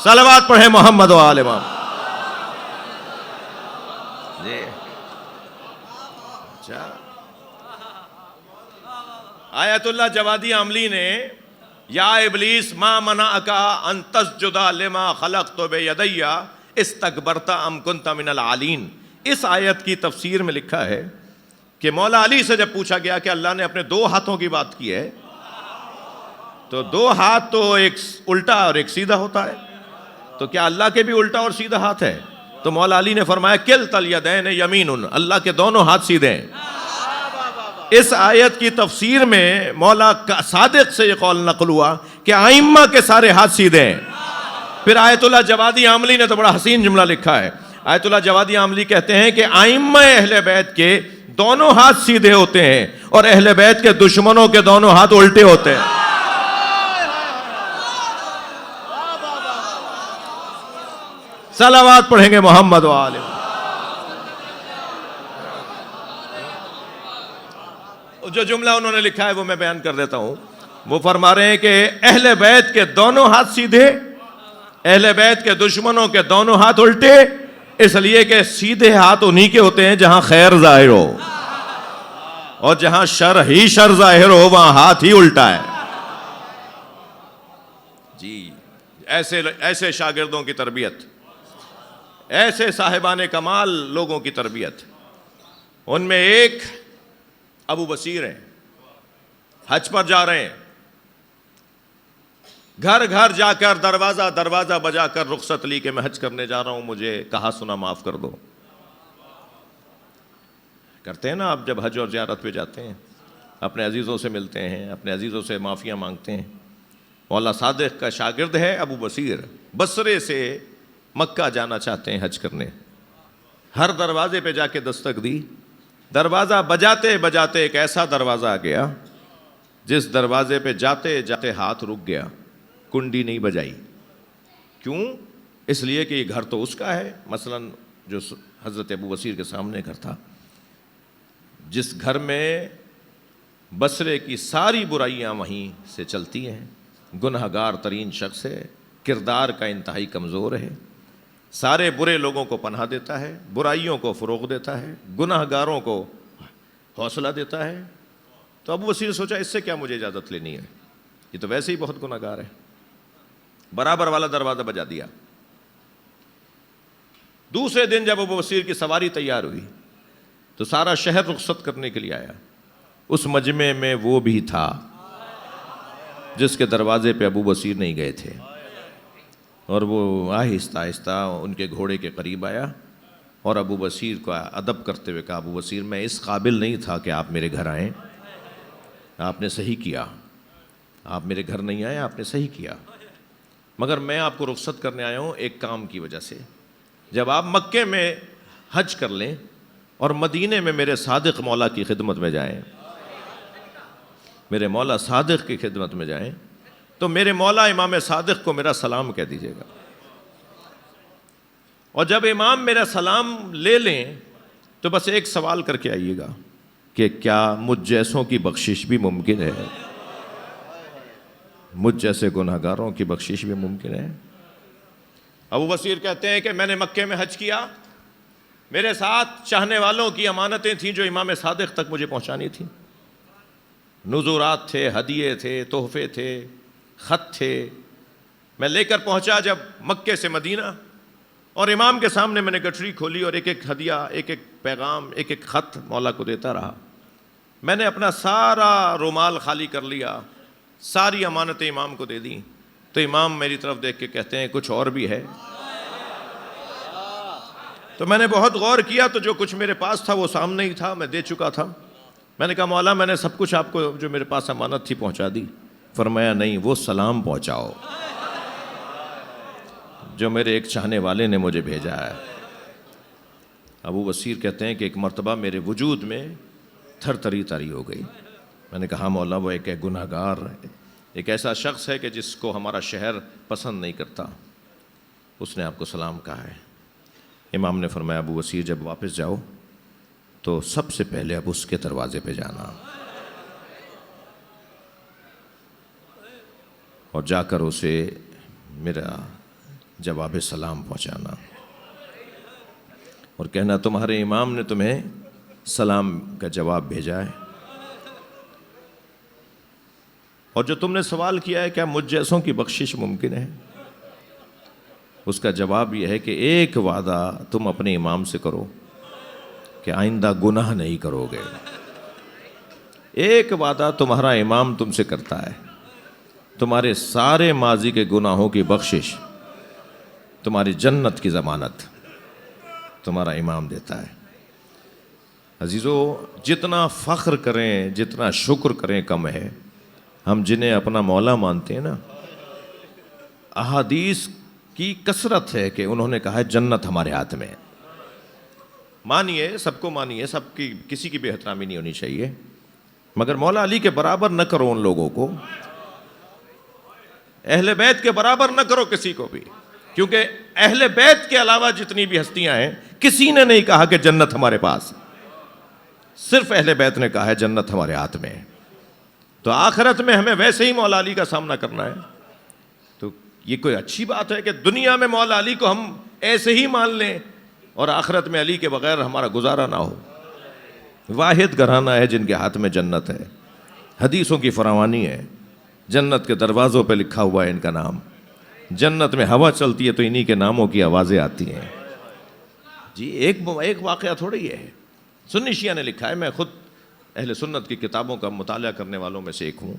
صلوات پڑھیں محمد و آل محمد۔ جی اچھا، آیت اللہ جوادی عملی نے یا ابلیس ما منعک ان تسجد لما خلقت بیدی استکبرت ام کنت من العالین، اس آیت کی تفسیر میں لکھا ہے کہ مولا علی سے جب پوچھا گیا کہ اللہ نے اپنے دو ہاتھوں کی بات کی ہے تو دو ہاتھ تو ایک الٹا اور ایک سیدھا ہوتا ہے، تو کیا اللہ کے بھی الٹا اور سیدھا ہاتھ ہے؟ تو مولا علی نے فرمایا کلتا الیدین یمین، اللہ کے دونوں ہاتھ سیدھے ہیں۔ اس آیت کی تفسیر میں مولا صادق سے یہ قول نقل ہوا کہ ائمہ کے سارے ہاتھ سیدھے ہیں۔ پھر آیت اللہ جوادی عاملی نے تو بڑا حسین جملہ لکھا ہے۔ آیت اللہ جوادی عاملی کہتے ہیں کہ ائمہ اہل بیت کے دونوں ہاتھ سیدھے ہوتے ہیں اور اہل بیت کے دشمنوں کے دونوں ہاتھ الٹے ہوتے ہیں۔ صلوات پڑھیں گے محمد و آل محمد۔ جو جملہ انہوں نے لکھا ہے وہ میں بیان کر دیتا ہوں۔ وہ فرما رہے ہیں کہ اہل بیت کے دونوں ہاتھ سیدھے، اہل بیت کے دشمنوں کے دونوں ہاتھ الٹے، اس لیے کہ سیدھے ہاتھ انہی کے ہوتے ہیں جہاں خیر ظاہر ہو، اور جہاں شر ظاہر ہو وہاں ہاتھ ہی الٹا ہے۔ جی ایسے شاگردوں کی تربیت، ایسے صاحبان کمال لوگوں کی تربیت، ان میں ایک ابو بصیر ہیں، حج پر جا رہے ہیں، گھر گھر جا کر دروازہ دروازہ بجا کر رخصت لی کہ میں حج کرنے جا رہا ہوں، مجھے کہا سنا معاف کر دو۔ کرتے ہیں نا آپ جب حج اور زیارت پہ جاتے ہیں، اپنے عزیزوں سے ملتے ہیں، اپنے عزیزوں سے معافیاں مانگتے ہیں۔ مولا صادق کا شاگرد ہے ابو بصیر، بصرے سے مکہ جانا چاہتے ہیں حج کرنے، ہر دروازے پہ جا کے دستک دی، دروازہ بجاتے بجاتے ایک ایسا دروازہ آ گیا جس دروازے پہ جاتے جاتے ہاتھ رک گیا، کنڈی نہیں بجائی۔ کیوں؟ اس لیے کہ یہ گھر تو اس کا ہے، مثلا جو حضرت ابو بصیر کے سامنے گھر تھا، جس گھر میں بصرے کی ساری برائیاں وہیں سے چلتی ہیں، گنہگار ترین شخص ہے، کردار کا انتہائی کمزور ہے، سارے برے لوگوں کو پناہ دیتا ہے، برائیوں کو فروغ دیتا ہے، گناہ گاروں کو حوصلہ دیتا ہے۔ تو ابو بصیر سوچا اس سے کیا مجھے اجازت لینی ہے، یہ تو ویسے ہی بہت گناہ گار ہے۔ برابر والا دروازہ بجا دیا۔ دوسرے دن جب ابو بصیر کی سواری تیار ہوئی تو سارا شہر رخصت کرنے کے لیے آیا، اس مجمع میں وہ بھی تھا جس کے دروازے پہ ابو بصیر نہیں گئے تھے، اور وہ آہستہ آہستہ ان کے گھوڑے کے قریب آیا اور ابو بصیر کو ادب کرتے ہوئے کہا، ابو بصیر میں اس قابل نہیں تھا کہ آپ میرے گھر آئیں، آپ نے صحیح کیا، آپ میرے گھر نہیں آئے، آپ نے صحیح کیا، مگر میں آپ کو رخصت کرنے آیا ہوں ایک کام کی وجہ سے۔ جب آپ مکے میں حج کر لیں اور مدینے میں میرے صادق مولا کی خدمت میں جائیں، میرے مولا صادق کی خدمت میں جائیں، تو میرے مولا امام صادق کو میرا سلام کہہ دیجیے گا، اور جب امام میرا سلام لے لیں تو بس ایک سوال کر کے آئیے گا کہ کیا مجھ جیسوں کی بخشش بھی ممکن ہے؟ مجھ جیسے گناہگاروں کی بخشش بھی ممکن ہے؟ ابو بصیر کہتے ہیں کہ میں نے مکے میں حج کیا، میرے ساتھ چاہنے والوں کی امانتیں تھیں جو امام صادق تک مجھے پہنچانی تھیں، نذورات تھے، ہدیے تھے، تحفے تھے، خط تھے، میں لے کر پہنچا جب مکے سے مدینہ، اور امام کے سامنے میں نے گٹھری کھولی اور ایک ایک ہدیہ، ایک ایک پیغام، ایک ایک خط مولا کو دیتا رہا۔ میں نے اپنا سارا رومال خالی کر لیا، ساری امانتیں امام کو دے دیں، تو امام میری طرف دیکھ کے کہتے ہیں کچھ اور بھی ہے؟ تو میں نے بہت غور کیا تو جو کچھ میرے پاس تھا وہ سامنے ہی تھا، میں دے چکا تھا۔ میں نے کہا مولا میں نے سب کچھ آپ کو جو میرے پاس امانت تھی پہنچا دی۔ فرمایا نہیں، وہ سلام پہنچاؤ جو میرے ایک چاہنے والے نے مجھے بھیجا ہے۔ ابو بصیر کہتے ہیں کہ ایک مرتبہ میرے وجود میں تھر تری تاری ہو گئی۔ میں نے کہا مولا وہ ایک گناہگار ہے، ایک ایسا شخص ہے کہ جس کو ہمارا شہر پسند نہیں کرتا، اس نے آپ کو سلام کہا ہے۔ امام نے فرمایا ابو بصیر جب واپس جاؤ تو سب سے پہلے اب اس کے دروازے پہ جانا اور جا کر اسے میرا جواب سلام پہنچانا اور کہنا تمہارے امام نے تمہیں سلام کا جواب بھیجا ہے، اور جو تم نے سوال کیا ہے کیا مجھ جیسوں کی بخشش ممکن ہے، اس کا جواب یہ ہے کہ ایک وعدہ تم اپنے امام سے کرو کہ آئندہ گناہ نہیں کرو گے۔ ایک وعدہ تمہارا امام تم سے کرتا ہے، تمہارے سارے ماضی کے گناہوں کی بخشش، تمہاری جنت کی ضمانت تمہارا امام دیتا ہے۔ عزیزو جتنا فخر کریں، جتنا شکر کریں کم ہے۔ ہم جنہیں اپنا مولا مانتے ہیں نا، احادیث کی کثرت ہے کہ انہوں نے کہا ہے جنت ہمارے ہاتھ میں ہے۔ مانیے، سب کو مانیے، سب کی کسی کی بے احترامی نہیں ہونی چاہیے، مگر مولا علی کے برابر نہ کرو ان لوگوں کو، اہل بیت کے برابر نہ کرو کسی کو بھی، کیونکہ اہل بیت کے علاوہ جتنی بھی ہستیاں ہیں کسی نے نہیں کہا کہ جنت ہمارے پاس، صرف اہل بیت نے کہا ہے جنت ہمارے ہاتھ میں ہے۔ تو آخرت میں ہمیں ویسے ہی مولا علی کا سامنا کرنا ہے۔ تو یہ کوئی اچھی بات ہے کہ دنیا میں مولا علی کو ہم ایسے ہی مان لیں اور آخرت میں علی کے بغیر ہمارا گزارا نہ ہو؟ واحد گھرانہ ہے جن کے ہاتھ میں جنت ہے، حدیثوں کی فراوانی ہے، جنت کے دروازوں پہ لکھا ہوا ہے ان کا نام، جنت میں ہوا چلتی ہے تو انہی کے ناموں کی آوازیں آتی ہیں۔ جی ایک واقعہ تھوڑی ہے، سنی شیعہ نے لکھا ہے، میں خود اہل سنت کی کتابوں کا مطالعہ کرنے والوں میں سے ایک ہوں۔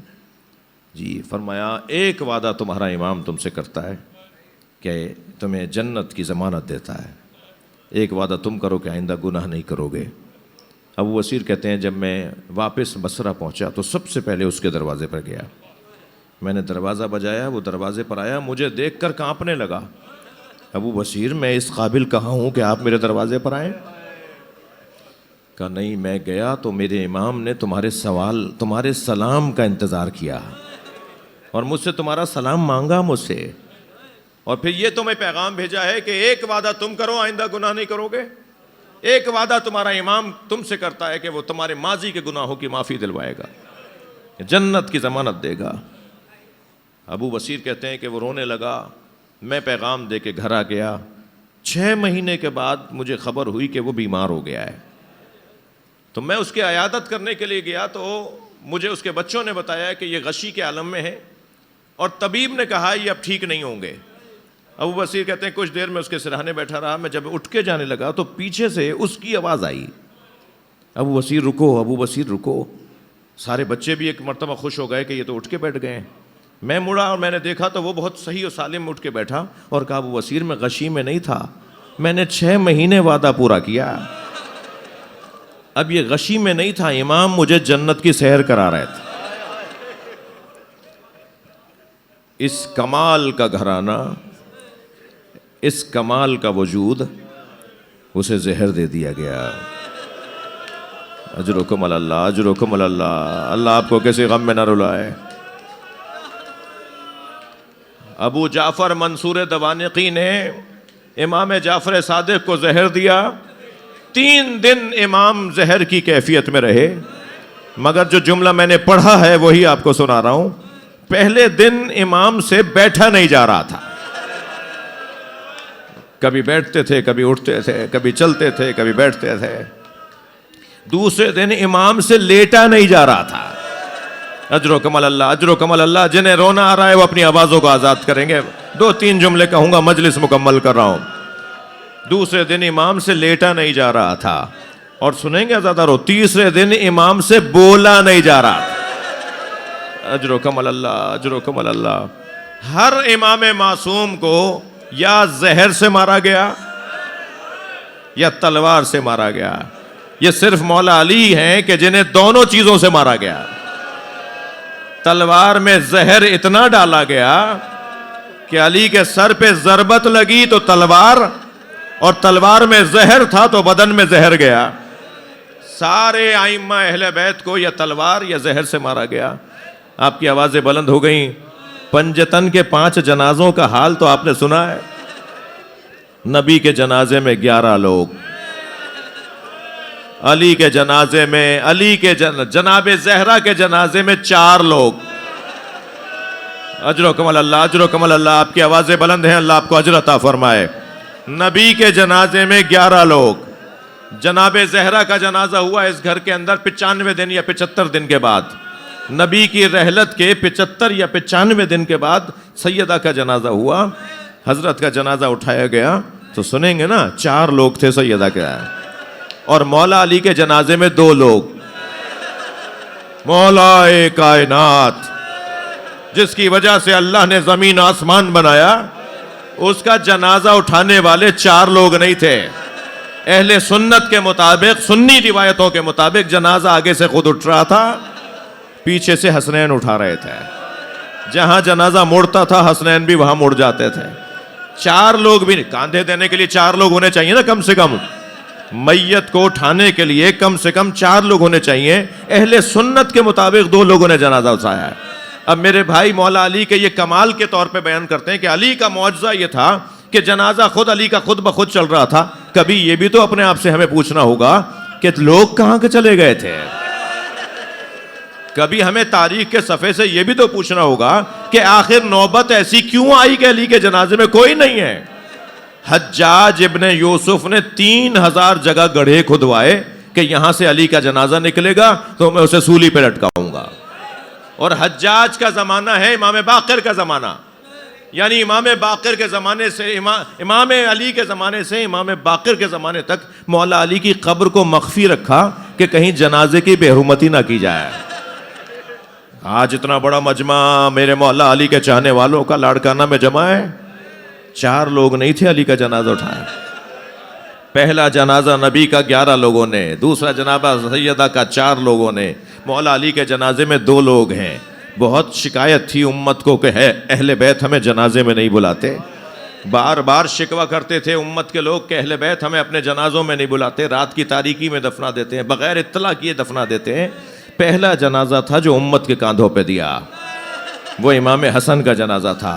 جی فرمایا ایک وعدہ تمہارا امام تم سے کرتا ہے کہ تمہیں جنت کی ضمانت دیتا ہے، ایک وعدہ تم کرو کہ آئندہ گناہ نہیں کرو گے۔ ابو بصیر کہتے ہیں جب میں واپس بصرہ پہنچا تو سب سے پہلے اس کے دروازے پر گیا، میں نے دروازہ بجایا، وہ دروازے پر آیا، مجھے دیکھ کر کانپنے لگا۔ ابو بصیر میں اس قابل کہاں ہوں کہ آپ میرے دروازے پر آئیں؟ کہا نہیں، میں گیا تو میرے امام نے تمہارے سلام کا انتظار کیا اور مجھ سے تمہارا سلام مانگا مجھ سے، اور پھر یہ تمہیں پیغام بھیجا ہے کہ ایک وعدہ تم کرو آئندہ گناہ نہیں کرو گے۔ ایک وعدہ تمہارا امام تم سے کرتا ہے کہ وہ تمہارے ماضی کے گناہوں کی معافی دلوائے گا، جنت کی ضمانت دے گا۔ ابو بصیر کہتے ہیں کہ وہ رونے لگا، میں پیغام دے کے گھر آ گیا۔ 6 مہینے کے بعد مجھے خبر ہوئی کہ وہ بیمار ہو گیا ہے، تو میں اس کی عیادت کرنے کے لیے گیا تو مجھے اس کے بچوں نے بتایا کہ یہ غشی کے عالم میں ہے اور طبیب نے کہا یہ اب ٹھیک نہیں ہوں گے۔ ابو بصیر کہتے ہیں کچھ دیر میں اس کے سرہانے بیٹھا رہا، میں جب اٹھ کے جانے لگا تو پیچھے سے اس کی آواز آئی، ابو بصیر رکو، ابو بصیر رکو۔ سارے بچے بھی ایک مرتبہ خوش ہو گئے کہ یہ تو اٹھ کے بیٹھ گئے ہیں. میں مڑا اور میں نے دیکھا تو وہ بہت صحیح اور سالم اٹھ کے بیٹھا اور کہا ابو بصیر میں غشی میں نہیں تھا, میں نے 6 مہینے وعدہ پورا کیا. اب یہ غشی میں نہیں تھا, امام مجھے جنت کی سیر کرا رہے تھے. اس کمال کا گھرانہ, اس کمال کا وجود, اسے زہر دے دیا گیا. اجرکم اللہ, اجرکم اللہ. اللہ آپ کو کسی غم میں نہ رلائے. ابو جعفر منصور دوانقی نے امام جعفر صادق کو زہر دیا. 3 دن امام زہر کی کیفیت میں رہے, مگر جو جملہ میں نے پڑھا ہے وہی آپ کو سنا رہا ہوں. پہلے دن امام سے بیٹھا نہیں جا رہا تھا. کبھی بیٹھتے تھے, کبھی اٹھتے تھے, کبھی چلتے تھے, کبھی بیٹھتے تھے. دوسرے دن امام سے لیٹا نہیں جا رہا تھا. اجرکم اللہ, اجرکم اللہ. جنہیں رونا آ رہا ہے وہ اپنی آوازوں کو آزاد کریں گے. 2-3 جملے کہوں گا, مجلس مکمل کر رہا ہوں. دوسرے دن امام سے لیٹا نہیں جا رہا تھا, اور سنیں گے زیادہ رو, تیسرے دن امام سے بولا نہیں جا رہا تھا. اجرکم اللہ, اجرکم اللہ. ہر امام معصوم کو یا زہر سے مارا گیا یا تلوار سے مارا گیا. یہ صرف مولا علی ہیں کہ جنہیں دونوں چیزوں سے مارا گیا. تلوار میں زہر اتنا ڈالا گیا کہ علی کے سر پہ ضربت لگی تو تلوار, اور تلوار میں زہر تھا تو بدن میں زہر گیا. سارے ائمہ اہل بیت کو یا تلوار یا زہر سے مارا گیا. آپ کی آوازیں بلند ہو گئیں. پنجتن کے 5 جنازوں کا حال تو آپ نے سنا ہے. نبی کے جنازے میں 11 لوگ, علی کے جنازے میں, جناب زہرا کے جنازے میں 4 لوگ. اجرکم اللہ, اجرکم اللہ. آپ کی آوازیں بلند ہیں, اللہ آپ کو اجر عطا فرمائے. نبی کے جنازے میں 11 لوگ. جناب زہرا کا جنازہ ہوا اس گھر کے اندر 95 دن یا 75 دن کے بعد. نبی کی رحلت کے 75 یا 95 دن کے بعد سیدہ کا جنازہ ہوا. حضرت کا جنازہ اٹھایا گیا تو سنیں گے نا, 4 لوگ تھے سیدہ کے, اور مولا علی کے جنازے میں 2 لوگ. مولا کائنات جس کی وجہ سے اللہ نے زمین آسمان بنایا, اس کا جنازہ اٹھانے والے 4 لوگ نہیں تھے. اہل سنت کے مطابق, سنی روایتوں کے مطابق, جنازہ آگے سے خود اٹھ رہا تھا, پیچھے سے حسنین اٹھا رہے تھے. جہاں جنازہ مڑتا تھا حسنین بھی وہاں مڑ جاتے تھے. 4 لوگ بھی نہیں, کاندھے دینے کے لیے 4 لوگ ہونے چاہیے نا کم سے کم. میت کو اٹھانے کے لیے کم سے کم 4 لوگ ہونے چاہیے. اہل سنت کے مطابق 2 لوگوں نے جنازہ اٹھایا ہے. اب میرے بھائی مولا علی کے یہ کمال کے طور پہ بیان کرتے ہیں کہ علی کا معجزہ یہ تھا کہ جنازہ خود علی کا خود بخود چل رہا تھا. کبھی یہ بھی تو اپنے آپ سے ہمیں پوچھنا ہوگا کہ لوگ کہاں کے چلے گئے تھے. کبھی ہمیں تاریخ کے صفحے سے یہ بھی تو پوچھنا ہوگا کہ آخر نوبت ایسی کیوں آئی کہ علی کے جنازے میں کوئی نہیں ہے. حجاج ابن یوسف نے 3000 جگہ گڑھے کھدوائے کہ یہاں سے علی کا جنازہ نکلے گا تو میں اسے سولی پہ لٹکاؤں گا. اور حجاج کا زمانہ ہے امام باقر کا زمانہ, یعنی امام باقر کے زمانے سے, امام علی کے زمانے سے امام باقر کے زمانے تک مولا علی کی قبر کو مخفی رکھا کہ کہیں جنازے کی بے حرمتی نہ کی جائے. آج اتنا بڑا مجمع میرے مولا علی کے چاہنے والوں کا لاڑکانہ میں جمع ہے. 4 لوگ نہیں تھے علی کا جنازہ اٹھایا. پہلا جنازہ نبی کا 11 لوگوں نے, دوسرا جنازہ سیدہ کا 4 لوگوں نے. مولا علی کے جنازے میں 2 لوگ ہیں. بہت شکایت تھی امت کو کہ اہل بیت ہمیں جنازے میں نہیں بلاتے. بار بار شکوہ کرتے تھے امت کے لوگ کہ اہل بیت ہمیں اپنے جنازوں میں نہیں بلاتے, رات کی تاریکی میں دفنا دیتے ہیں, بغیر اطلاع کیے دفنا دیتے ہیں. پہلا جنازہ تھا جو امت کے کاندھوں پہ دیا, وہ امام حسن کا جنازہ تھا.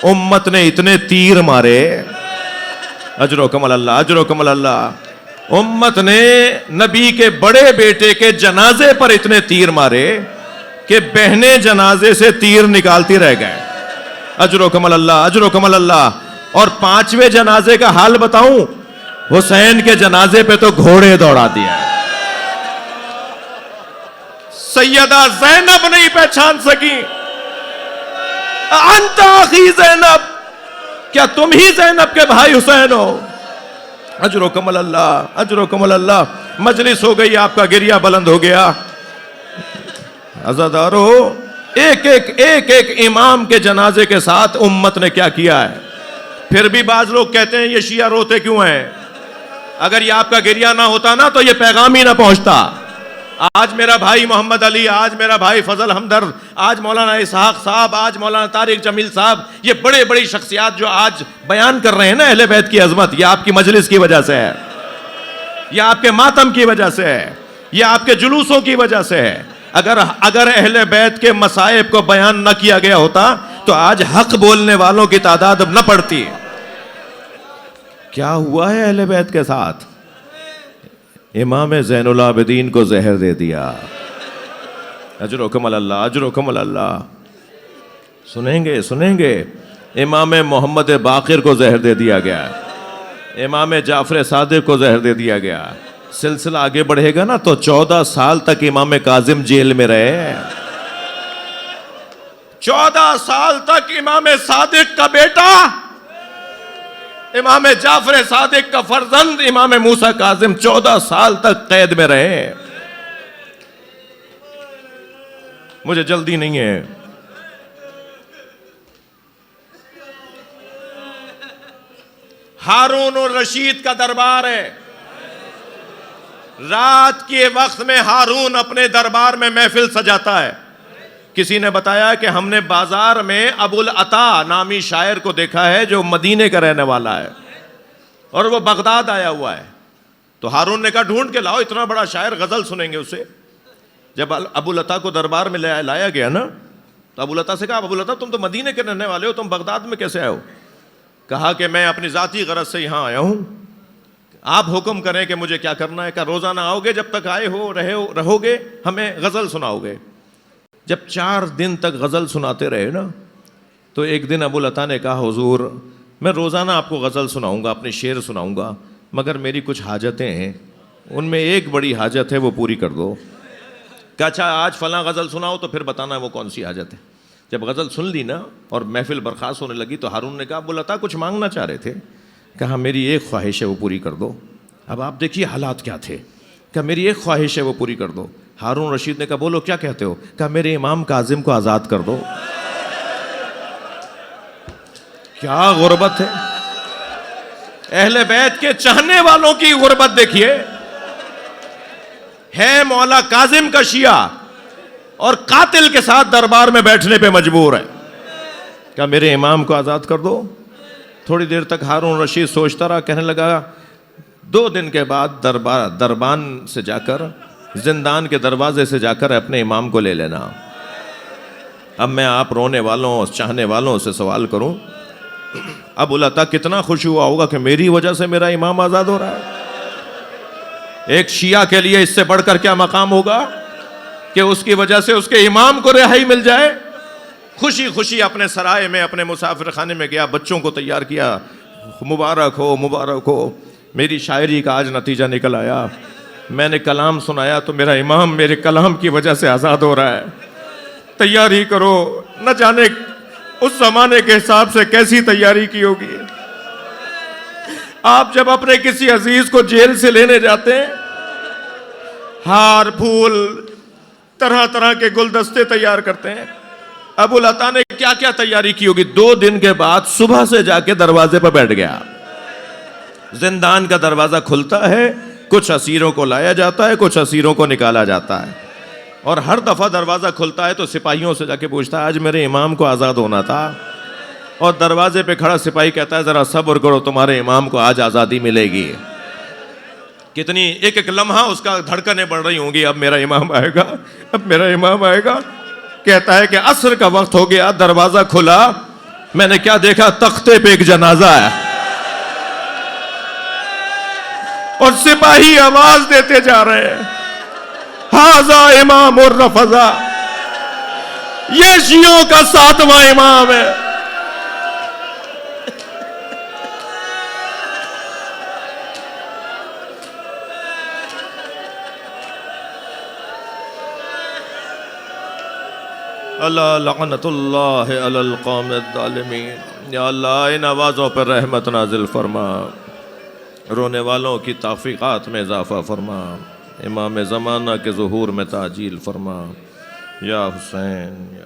امت نے اتنے تیر مارے, اجرکم اللہ, اجرکم اللہ. امت نے نبی کے بڑے بیٹے کے جنازے پر اتنے تیر مارے کہ بہنیں جنازے سے تیر نکالتی رہ گئے. اجرکم اللہ, اجرکم اللہ. اور 5ویں جنازے کا حال بتاؤں, حسین کے جنازے پہ تو گھوڑے دوڑا دیا. سیدہ زینب نہیں پہچان سکی. انت اخی زینب, کیا تم ہی زینب کے بھائی حسین ہو؟ اجرکم اللہ, اجرکم اللہ. مجلس ہو گئی, آپ کا گریہ بلند ہو گیا. عزادارو، ایک ایک امام کے جنازے کے ساتھ امت نے کیا کیا ہے. پھر بھی بعض لوگ کہتے ہیں یہ شیعہ روتے کیوں ہیں؟ اگر یہ آپ کا گریہ نہ ہوتا نا تو یہ پیغام ہی نہ پہنچتا. آج میرا بھائی محمد علی، آج میرا بھائی فضل ہمدرد، آج مولانا اسحاق صاحب، آج مولانا طارق جمیل صاحب، یہ بڑے بڑی شخصیات جو آج بیان کر رہے ہیں نا اہل بیت کی عظمت، یہ آپ کی مجلس کی وجہ سے ہے، یہ آپ کے ماتم کی وجہ سے ہے، یہ آپ کے جلوسوں کی وجہ سے ہے. اگر اہل بیت کے مصائب کو بیان نہ کیا گیا ہوتا تو آج حق بولنے والوں کی تعداد اب نہ پڑتی. کیا ہوا ہے اہل بیت کے ساتھ؟ امام زین العابدین کو زہر دے دیا. اجرکم اللہ، اجرکم اللہ. سنیں گے امام محمد باقر کو زہر دے دیا گیا، امام جعفر صادق کو زہر دے دیا گیا. سلسلہ آگے بڑھے گا نا تو 14 سال تک امام کاظم جیل میں رہے. 14 سال تک امام صادق کا بیٹا، امام جعفر صادق کا فرزند امام موسیٰ کاظم 14 سال تک قید میں رہے. مجھے جلدی نہیں ہے. ہارون الرشید کا دربار ہے. رات کے وقت میں ہارون اپنے دربار میں محفل سجاتا ہے. کسی نے بتایا کہ ہم نے بازار میں ابو العطا نامی شاعر کو دیکھا ہے جو مدینے کا رہنے والا ہے اور وہ بغداد آیا ہوا ہے. تو ہارون نے کہا ڈھونڈ کے لاؤ، اتنا بڑا شاعر، غزل سنیں گے اسے. جب ابو العطا کو دربار میں لایا گیا نا تو ابو العطا سے کہا ابو العطا تم تو مدینے کے رہنے والے ہو، تم بغداد میں کیسے آئے ہو؟ کہا کہ میں اپنی ذاتی غرض سے یہاں آیا ہوں، آپ حکم کریں کہ مجھے کیا کرنا ہے. کہ روزانہ آؤ گے، جب تک آئے ہو رہو گے ہمیں غزل سناؤ گے. جب 4 دن تک غزل سناتے رہے نا تو ایک دن ابو العطا نے کہا حضور میں روزانہ آپ کو غزل سناؤں گا، اپنے شعر سناؤں گا، مگر میری کچھ حاجتیں ہیں، ان میں ایک بڑی حاجت ہے، وہ پوری کر دو. کہ اچھا آج فلاں غزل سناؤ تو پھر بتانا وہ کون سی حاجت ہے. جب غزل سن لی نا اور محفل برخاست ہونے لگی تو ہارون نے کہا ابو العطا کچھ مانگنا چاہ رہے تھے. کہا میری ایک خواہش ہے وہ پوری کر دو. اب آپ دیکھیے حالات کیا تھے. کہا میری ایک خواہش ہے وہ پوری کر دو. ہارون رشید نے کہا بولو کیا کہتے ہو؟ کہا میرے امام کاظم کو آزاد کر دو. کیا غربت ہے اہل بیت کے چاہنے والوں کی غربت دیکھیے. ہے مولا کاظم کا شیعہ اور قاتل کے ساتھ دربار میں بیٹھنے پہ مجبور ہے. کہا میرے امام کو آزاد کر دو. تھوڑی دیر تک ہارون رشید سوچتا رہا، کہنے لگا 2 دن کے بعد دربان سے جا کر، زندان کے دروازے سے جا کر اپنے امام کو لے لینا. اب میں آپ رونے والوں چاہنے والوں سے سوال کروں، ابو العطا کتنا خوش ہوا ہوگا کہ میری وجہ سے میرا امام آزاد ہو رہا ہے. ایک شیعہ کے لیے اس سے بڑھ کر کیا مقام ہوگا کہ اس کی وجہ سے اس کے امام کو رہائی مل جائے. خوشی خوشی اپنے سرائے میں، اپنے مسافر خانے میں گیا، بچوں کو تیار کیا، مبارک ہو مبارک ہو، میری شاعری کا آج نتیجہ نکل آیا، میں نے کلام سنایا تو میرا امام میرے کلام کی وجہ سے آزاد ہو رہا ہے، تیاری کرو. نہ جانے اس زمانے کے حساب سے کیسی تیاری کی ہوگی. آپ جب اپنے کسی عزیز کو جیل سے لینے جاتے ہیں، ہار پھول طرح طرح کے گلدستے تیار کرتے ہیں. ابو العطا نے کیا کیا تیاری کی ہوگی. 2 دن کے بعد صبح سے جا کے دروازے پر بیٹھ گیا. زندان کا دروازہ کھلتا ہے، کچھ اسیروں کو لایا جاتا ہے، کچھ اسیروں کو نکالا جاتا ہے، اور ہر دفعہ دروازہ کھلتا ہے تو سپاہیوں سے جا کے پوچھتا ہے آج میرے امام کو آزاد ہونا تھا. اور دروازے پہ کھڑا سپاہی کہتا ہے ذرا صبر کرو، تمہارے امام کو آج آزادی ملے گی. کتنی ایک ایک لمحہ اس کا دھڑکنیں بڑھ رہی ہوں گی، اب میرا امام آئے گا، اب میرا امام آئے گا. کہتا ہے کہ عصر کا وقت ہو گیا، دروازہ کھلا، میں نے کیا دیکھا، تختے پہ ایک جنازہ ہے اور سپاہی آواز دیتے جا رہے ہیں ھذا امام الرفضا، یہ شیعوں کا 7واں امام ہے. اللہ لعنت اللہ علی القوم الظالمین. یا اللہ ان آوازوں پر رحمت نازل فرما، رونے والوں کی تحقیقات میں اضافہ فرما، امام زمانہ کے ظہور میں تعجیل فرما. یا حسین یا